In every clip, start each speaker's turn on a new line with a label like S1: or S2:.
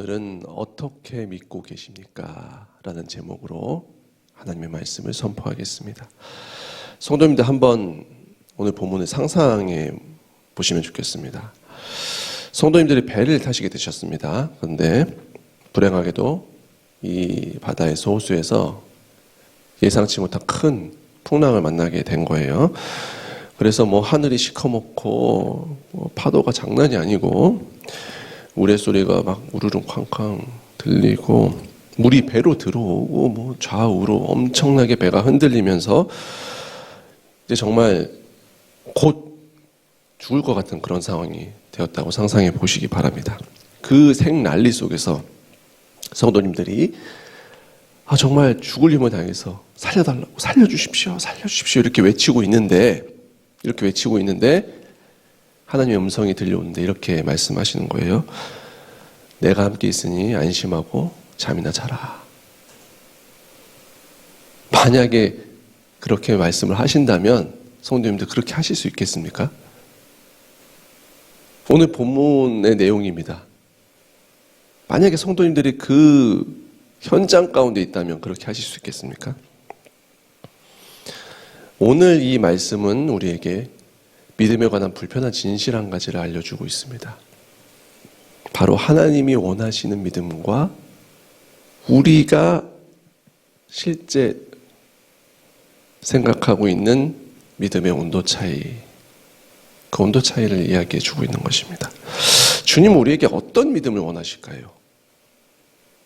S1: 성도님들은 어떻게 믿고 계십니까? 라는 제목으로 하나님의 말씀을 선포하겠습니다. 성도님들 한번 오늘 본문을 상상해 보시면 좋겠습니다. 성도님들이 배를 타시게 되셨습니다. 그런데 불행하게도 이 바다에서 호수에서 예상치 못한 큰 풍랑을 만나게 된 거예요. 그래서 하늘이 시커멓고 파도가 장난이 아니고 우레소리가 막 우르릉 쾅쾅 들리고 물이 배로 들어오고 좌우로 엄청나게 배가 흔들리면서 이제 정말 곧 죽을 것 같은 그런 상황이 되었다고 상상해 보시기 바랍니다. 그 생난리 속에서 성도님들이 정말 죽을 힘을 다해서 살려달라고, 살려주십시오 이렇게 외치고 있는데 하나님의 음성이 들려오는데 이렇게 말씀하시는 거예요. 내가 함께 있으니 안심하고 잠이나 자라. 만약에 그렇게 말씀을 하신다면 성도님들 그렇게 하실 수 있겠습니까? 오늘 본문의 내용입니다. 만약에 성도님들이 그 현장 가운데 있다면 그렇게 하실 수 있겠습니까? 오늘 이 말씀은 우리에게 믿음에 관한 불편한 진실 한 가지를 알려주고 있습니다. 바로 하나님이 원하시는 믿음과 우리가 실제 생각하고 있는 믿음의 온도 차이, 그 온도 차이를 이야기해 주고 있는 것입니다. 주님은 우리에게 어떤 믿음을 원하실까요?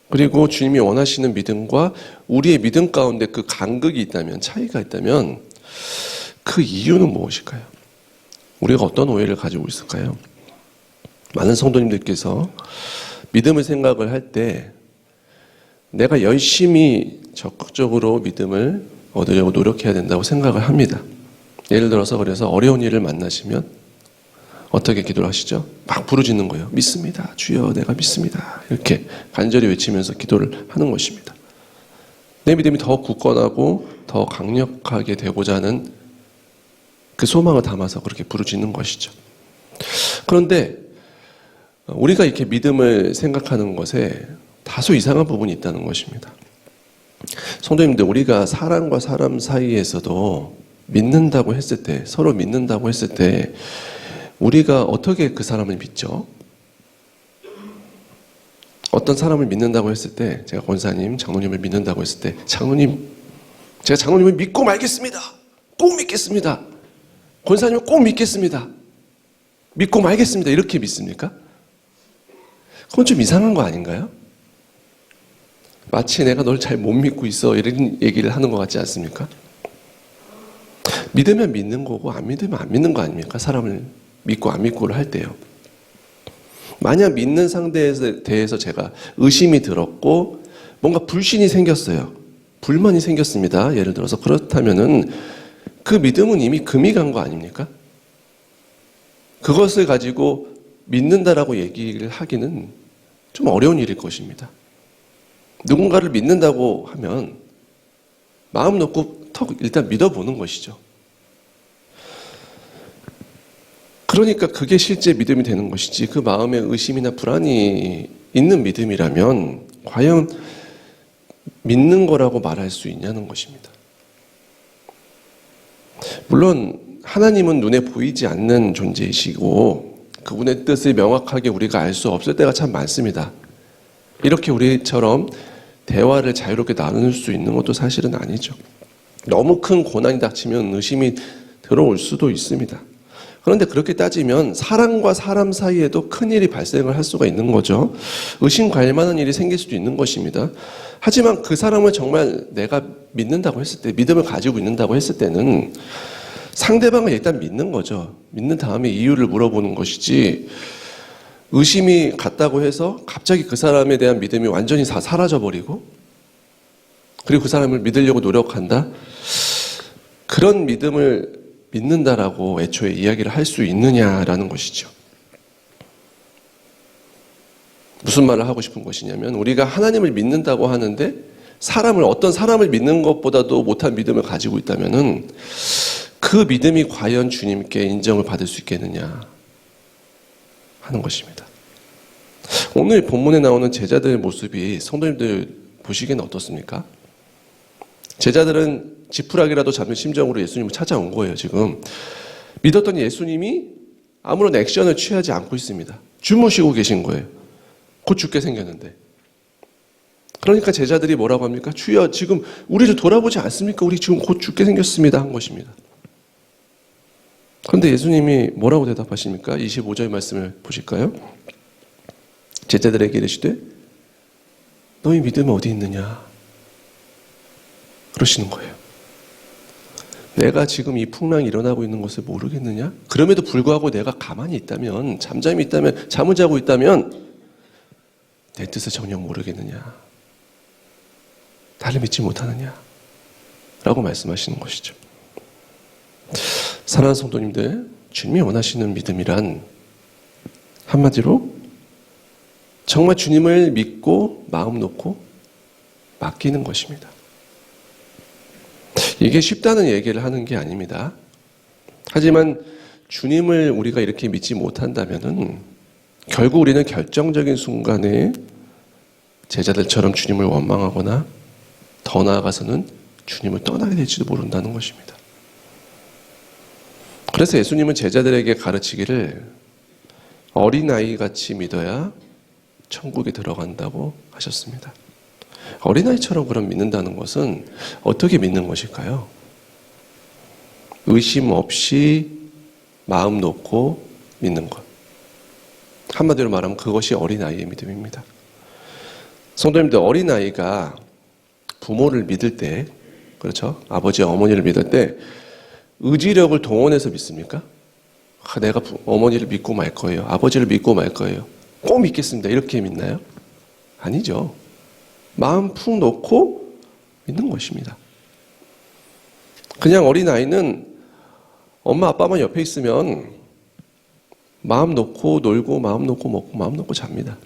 S1: 그리고 주님이 원하시는 믿음과 우리의 믿음 가운데 그 간극이 있다면, 차이가 있다면 그 이유는 무엇일까요? 우리가 어떤 오해를 가지고 있을까요? 많은 성도님들께서 믿음을 생각을 할 때 내가 열심히 적극적으로 믿음을 얻으려고 노력해야 된다고 생각을 합니다. 예를 들어서 그래서 어려운 일을 만나시면 어떻게 기도를 하시죠? 막 부르짖는 거예요. 믿습니다. 주여 내가 믿습니다. 이렇게 간절히 외치면서 기도를 하는 것입니다. 내 믿음이 더 굳건하고 더 강력하게 되고자 하는 그 소망을 담아서 그렇게 부르짖는 것이죠. 그런데 우리가 이렇게 믿음을 생각하는 것에 다소 이상한 부분이 있다는 것입니다. 성도님들, 우리가 사람과 사람 사이에서도 믿는다고 했을 때, 서로 믿는다고 했을 때 우리가 어떻게 그 사람을 믿죠? 어떤 사람을 믿는다고 했을 때, 제가 권사님, 장로님을 믿는다고 했을 때, 제가 장로님을 믿고 말겠습니다. 꼭 믿겠습니다. 권사님을 꼭 믿겠습니다. 믿고 말겠습니다. 이렇게 믿습니까? 그건 좀 이상한 거 아닌가요? 마치 내가 널 잘 못 믿고 있어 이런 얘기를 하는 것 같지 않습니까? 믿으면 믿는 거고 안 믿으면 안 믿는 거 아닙니까? 사람을 믿고 안 믿고를 할 때요. 만약 믿는 상대에 대해서 제가 의심이 들었고 뭔가 불신이 생겼어요. 불만이 생겼습니다. 예를 들어서 그렇다면은 그 믿음은 이미 금이 간 거 아닙니까? 그것을 가지고 믿는다라고 얘기를 하기는 좀 어려운 일일 것입니다. 누군가를 믿는다고 하면 마음 놓고 일단 믿어보는 것이죠. 그러니까 그게 실제 믿음이 되는 것이지, 그 마음에 의심이나 불안이 있는 믿음이라면 과연 믿는 거라고 말할 수 있냐는 것입니다. 물론 하나님은 눈에 보이지 않는 존재이시고 그분의 뜻을 명확하게 우리가 알 수 없을 때가 참 많습니다. 이렇게 우리처럼 대화를 자유롭게 나눌 수 있는 것도 사실은 아니죠. 너무 큰 고난이 닥치면 의심이 들어올 수도 있습니다. 그런데 그렇게 따지면 사람과 사람 사이에도 큰일이 발생을 할 수가 있는 거죠. 의심 갈 만한 일이 생길 수도 있는 것입니다. 하지만 그 사람을 정말 내가 믿는다고 했을 때, 믿음을 가지고 있는다고 했을 때는 상대방을 일단 믿는 거죠. 믿는 다음에 이유를 물어보는 것이지, 의심이 갔다고 해서 갑자기 그 사람에 대한 믿음이 완전히 다 사라져버리고 그리고 그 사람을 믿으려고 노력한다? 그런 믿음을 믿는다라고 애초에 이야기를 할 수 있느냐라는 것이죠. 무슨 말을 하고 싶은 것이냐면, 우리가 하나님을 믿는다고 하는데 어떤 사람을 믿는 것보다도 못한 믿음을 가지고 있다면은 그 믿음이 과연 주님께 인정을 받을 수 있겠느냐 하는 것입니다. 오늘 본문에 나오는 제자들의 모습이 성도님들 보시기에는 어떻습니까? 제자들은 지푸라기라도 잡는 심정으로 예수님을 찾아온 거예요. 지금 믿었던 예수님이 아무런 액션을 취하지 않고 있습니다. 주무시고 계신 거예요. 곧 죽게 생겼는데. 그러니까 제자들이 뭐라고 합니까? 주여, 지금 우리를 돌아보지 않습니까? 우리 지금 곧 죽게 생겼습니다. 한 것입니다. 그런데 예수님이 뭐라고 대답하십니까? 25절 말씀을 보실까요? 제자들에게 이르시되 너희 믿음이 어디 있느냐? 그러시는 거예요. 내가 지금 이 풍랑이 일어나고 있는 것을 모르겠느냐? 그럼에도 불구하고 내가 가만히 있다면, 잠잠히 있다면, 잠을 자고 있다면 내 뜻을 정녕 모르겠느냐? 나를 믿지 못하느냐? 라고 말씀하시는 것이죠. 사랑하는 성도님들, 주님이 원하시는 믿음이란 한마디로 정말 주님을 믿고 마음 놓고 맡기는 것입니다. 이게 쉽다는 얘기를 하는 게 아닙니다. 하지만 주님을 우리가 이렇게 믿지 못한다면은 결국 우리는 결정적인 순간에 제자들처럼 주님을 원망하거나 더 나아가서는 주님을 떠나게 될지도 모른다는 것입니다. 그래서 예수님은 제자들에게 가르치기를 어린아이같이 믿어야 천국에 들어간다고 하셨습니다. 어린아이처럼 그럼 믿는다는 것은 어떻게 믿는 것일까요? 의심 없이 마음 놓고 믿는 것. 한마디로 말하면 그것이 어린아이의 믿음입니다. 성도님들, 어린아이가 부모를 믿을 때, 그렇죠? 아버지와 어머니를 믿을 때 의지력을 동원해서 믿습니까? 내가 어머니를 믿고 말 거예요. 아버지를 믿고 말 거예요. 꼭 믿겠습니다. 이렇게 믿나요? 아니죠. 마음 푹 놓고 믿는 것입니다. 그냥 어린아이는 엄마 아빠만 옆에 있으면 마음 놓고 놀고 마음 놓고 먹고 마음 놓고 잡니다.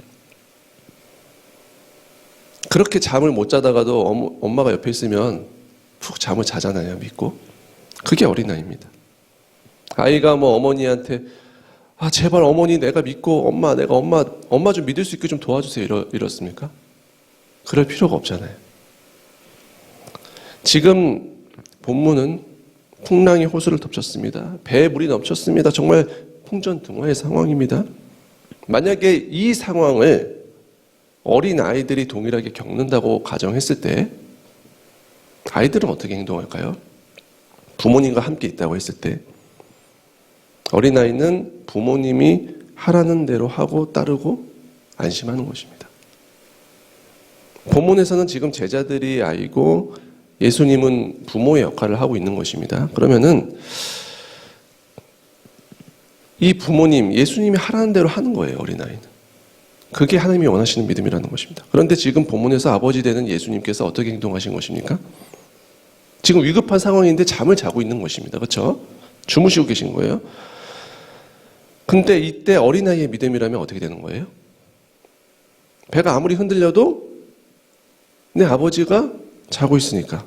S1: 그렇게 잠을 못 자다가도 엄마가 옆에 있으면 푹 잠을 자잖아요. 믿고. 그게 어린아이입니다. 아이가 어머니한테 제발 어머니 내가 믿고 내가 엄마 좀 믿을 수 있게 좀 도와주세요. 이렇습니까? 그럴 필요가 없잖아요. 지금 본문은 풍랑이 호수를 덮쳤습니다. 배에 물이 넘쳤습니다. 정말 풍전등화의 상황입니다. 만약에 이 상황을 어린 아이들이 동일하게 겪는다고 가정했을 때 아이들은 어떻게 행동할까요? 부모님과 함께 있다고 했을 때 어린아이는 부모님이 하라는 대로 하고 따르고 안심하는 것입니다. 본문에서는 지금 제자들이 아이고 예수님은 부모의 역할을 하고 있는 것입니다. 그러면은 이 부모님, 예수님이 하라는 대로 하는 거예요, 어린아이는. 그게 하나님이 원하시는 믿음이라는 것입니다. 그런데 지금 본문에서 아버지 되는 예수님께서 어떻게 행동하신 것입니까? 지금 위급한 상황인데 잠을 자고 있는 것입니다. 그렇죠? 주무시고 계신 거예요. 근데 이때 어린아이의 믿음이라면 어떻게 되는 거예요? 배가 아무리 흔들려도 내 아버지가 자고 있으니까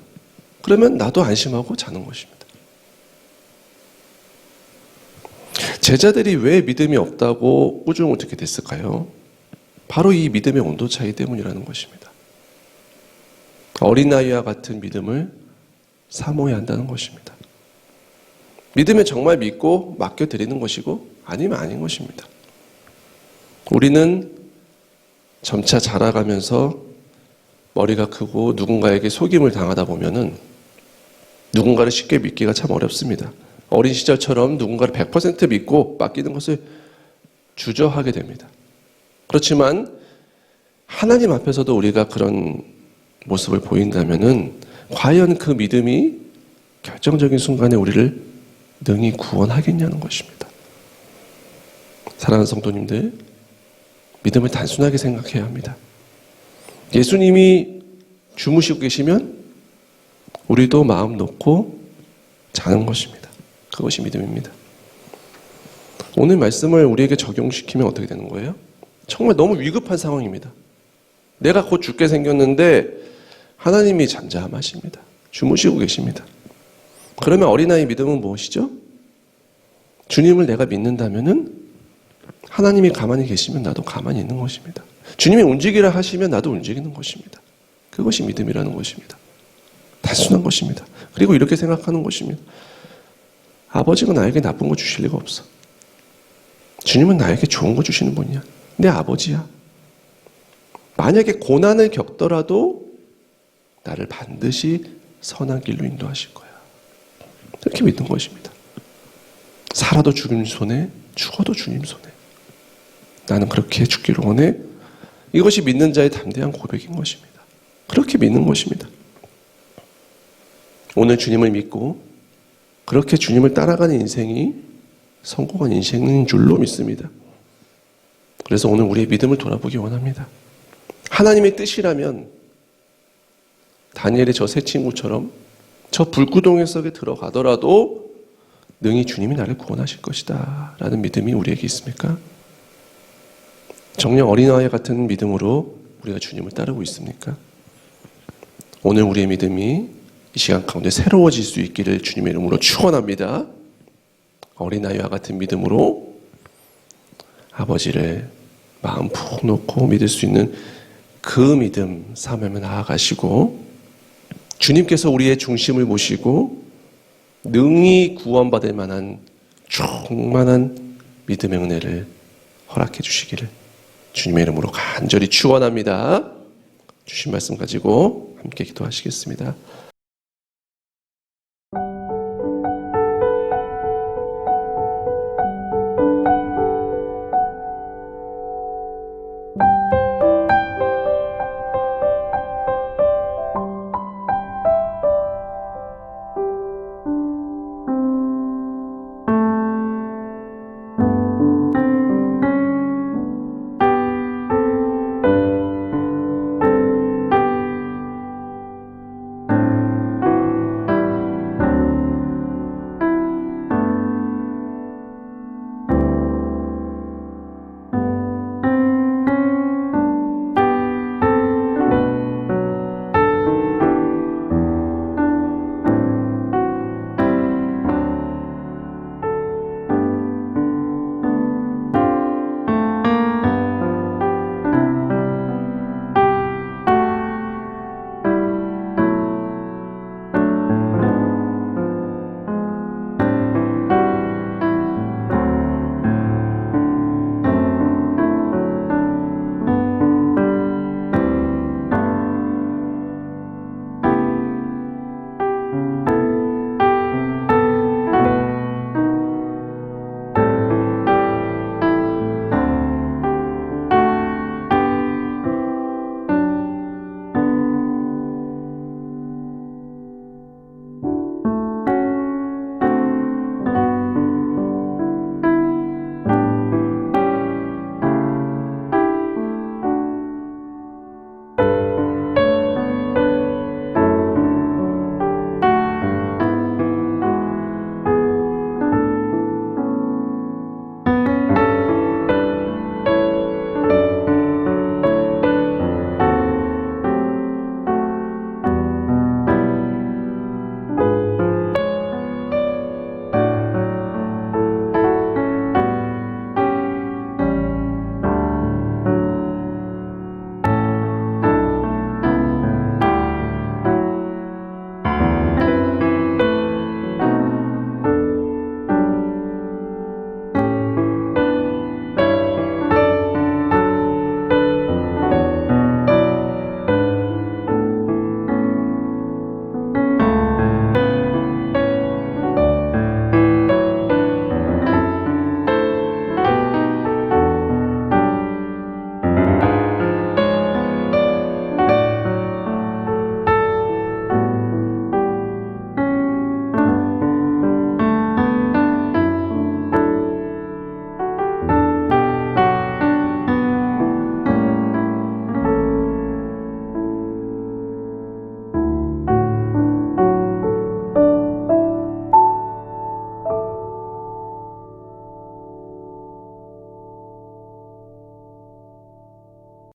S1: 그러면 나도 안심하고 자는 것입니다. 제자들이 왜 믿음이 없다고 꾸중을 듣게 됐을까요? 바로 이 믿음의 온도 차이 때문이라는 것입니다. 어린아이와 같은 믿음을 사모해야 한다는 것입니다. 믿으면 정말 믿고 맡겨드리는 것이고 아니면 아닌 것입니다. 우리는 점차 자라가면서 머리가 크고 누군가에게 속임을 당하다 보면은 누군가를 쉽게 믿기가 참 어렵습니다. 어린 시절처럼 누군가를 100% 믿고 맡기는 것을 주저하게 됩니다. 그렇지만 하나님 앞에서도 우리가 그런 모습을 보인다면은 과연 그 믿음이 결정적인 순간에 우리를 능히 구원하겠냐는 것입니다. 사랑하는 성도님들, 믿음을 단순하게 생각해야 합니다. 예수님이 주무시고 계시면 우리도 마음 놓고 자는 것입니다. 그것이 믿음입니다. 오늘 말씀을 우리에게 적용시키면 어떻게 되는 거예요? 정말 너무 위급한 상황입니다. 내가 곧 죽게 생겼는데 하나님이 잠잠하십니다. 주무시고 계십니다. 그러면 어린아이 믿음은 무엇이죠? 주님을 내가 믿는다면은 하나님이 가만히 계시면 나도 가만히 있는 것입니다. 주님이 움직이라 하시면 나도 움직이는 것입니다. 그것이 믿음이라는 것입니다. 단순한 것입니다. 그리고 이렇게 생각하는 것입니다. 아버지가 나에게 나쁜 거 주실 리가 없어. 주님은 나에게 좋은 거 주시는 분이야. 내 아버지야. 만약에 고난을 겪더라도 나를 반드시 선한 길로 인도하실 거야. 이렇게 믿는 것입니다. 살아도 주님 손에, 죽어도 주님 손에. 나는 그렇게 죽기를 원해. 이것이 믿는 자의 담대한 고백인 것입니다. 그렇게 믿는 것입니다. 오늘 주님을 믿고 그렇게 주님을 따라가는 인생이 성공한 인생인 줄로 믿습니다. 그래서 오늘 우리의 믿음을 돌아보기 원합니다. 하나님의 뜻이라면 다니엘의 저 세 친구처럼 저 불구덩이 속에 들어가더라도 능히 주님이 나를 구원하실 것이다 라는 믿음이 우리에게 있습니까? 정녕 어린아이 같은 믿음으로 우리가 주님을 따르고 있습니까? 오늘 우리의 믿음이 이 시간 가운데 새로워질 수 있기를 주님의 이름으로 축원합니다. 어린아이와 같은 믿음으로 아버지를 마음 푹 놓고 믿을 수 있는 그 믿음 삼으며 나아가시고 주님께서 우리의 중심을 모시고 능히 구원받을 만한 충만한 믿음의 은혜를 허락해 주시기를 주님의 이름으로 간절히 축원합니다. 주신 말씀 가지고 함께 기도하시겠습니다.